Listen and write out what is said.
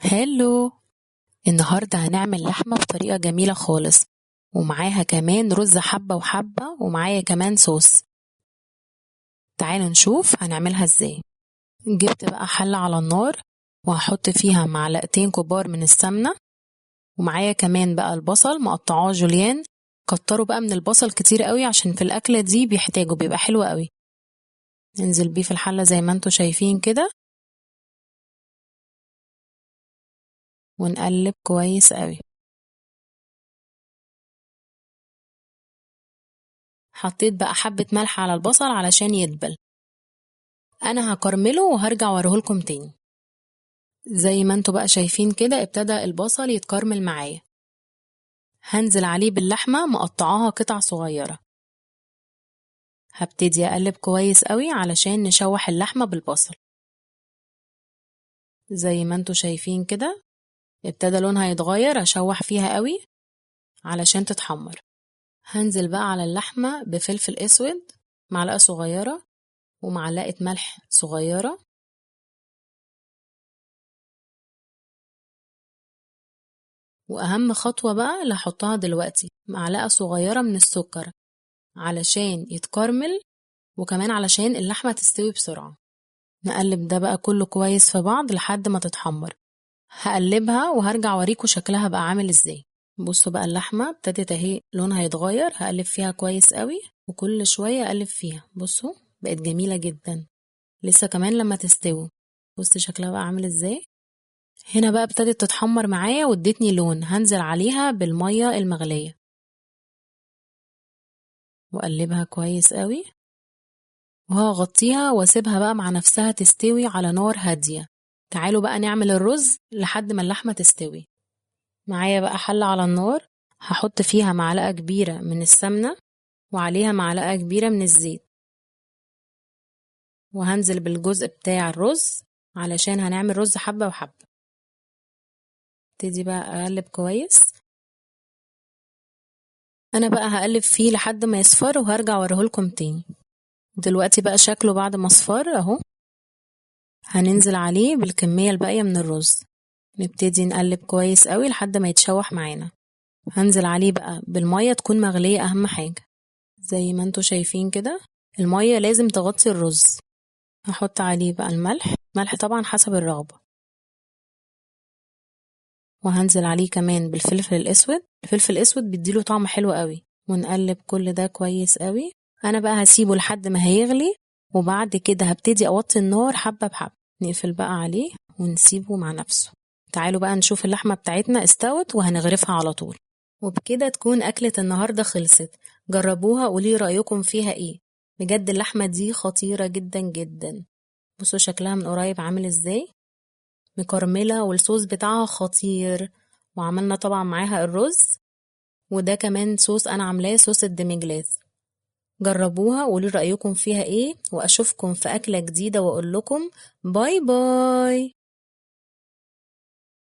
هالو. النهاردة هنعمل لحمة بطريقة جميلة خالص، ومعاها كمان رز حبة وحبة، ومعايا كمان صوص. تعالوا نشوف هنعملها ازاي. جبت بقى حلة على النار، وهحط فيها معلقتين كبار من السمنة، ومعايا كمان بقى البصل مقطعاه جوليان. كتروا بقى من البصل كتير قوي عشان في الأكلة دي بيحتاجوا، بيبقى حلو قوي. ننزل بيه في الحلة زي ما انتوا شايفين كده، ونقلب كويس قوي. حطيت بقى حبة ملح على البصل علشان يدبل. انا هكرمله وهرجع اوريهولكم تاني. زي ما انتوا بقى شايفين كده ابتدى البصل يتكرمل معايا. هنزل عليه باللحمة مقطعاها قطع صغيرة. هبتدي اقلب كويس قوي علشان نشوح اللحمة بالبصل. زي ما انتوا شايفين كده ابتدى لونها يتغير، اشوح فيها قوي علشان تتحمر. هنزل بقى على اللحمة بفلفل اسود معلقة صغيرة، ومعلقة ملح صغيرة، واهم خطوة بقى اللي هحطها دلوقتي معلقة صغيرة من السكر علشان يتكرمل، وكمان علشان اللحمة تستوي بسرعة. نقلب ده بقى كله كويس في بعض لحد ما تتحمر. هقلبها وهرجع اوريكم شكلها بقى عامل ازاي. بصوا بقى اللحمة ابتدت اهي لونها يتغير، هقلب فيها كويس قوي وكل شوية اقلب فيها. بصوا بقت جميلة جدا، لسه كمان لما تستوي. بصوا شكلها بقى عامل ازاي. هنا بقى ابتدت تتحمر معايا وادتني لون. هنزل عليها بالمية المغلية واقلبها كويس قوي، وهغطيها واسيبها بقى مع نفسها تستوي على نار هادية. تعالوا بقى نعمل الرز لحد ما اللحمة تستوي. معايا بقى حلة على النار، هحط فيها معلقة كبيرة من السمنة وعليها معلقة كبيرة من الزيت، وهنزل بالجزء بتاع الرز علشان هنعمل رز حبة وحبة. ابتدي بقى اقلب كويس. انا بقى هقلب فيه لحد ما يصفر وهرجع اوريهولكم تاني. دلوقتي بقى شكله بعد ما اصفر اهو. هننزل عليه بالكمية الباقية من الرز، نبتدي نقلب كويس قوي لحد ما يتشوح معانا. هنزل عليه بقى بالمية تكون مغلية اهم حاجة. زي ما انتوا شايفين كده المية لازم تغطي الرز. هحط عليه بقى الملح، ملح طبعا حسب الرغبة، وهنزل عليه كمان بالفلفل الاسود. الفلفل الاسود بيديله طعم حلو قوي. ونقلب كل ده كويس قوي. انا بقى هسيبه لحد ما هيغلي، وبعد كده هبتدي اوطي النار حبة بحبة. نقفل بقى عليه ونسيبه مع نفسه. تعالوا بقى نشوف اللحمة بتاعتنا استوت وهنغرفها على طول. وبكده تكون أكلة النهاردة خلصت. جربوها وقولي رأيكم فيها ايه. بجد اللحمة دي خطيرة جدا جدا. بصوا شكلها من قريب عامل ازاي، مكرملة، والصوص بتاعها خطير. وعملنا طبعا معاها الرز، وده كمان صوص انا عاملاه صوص الديميجلاس. جربوها وقولي رأيكم فيها ايه، واشوفكم في أكلة جديدة واقول لكم باي باي.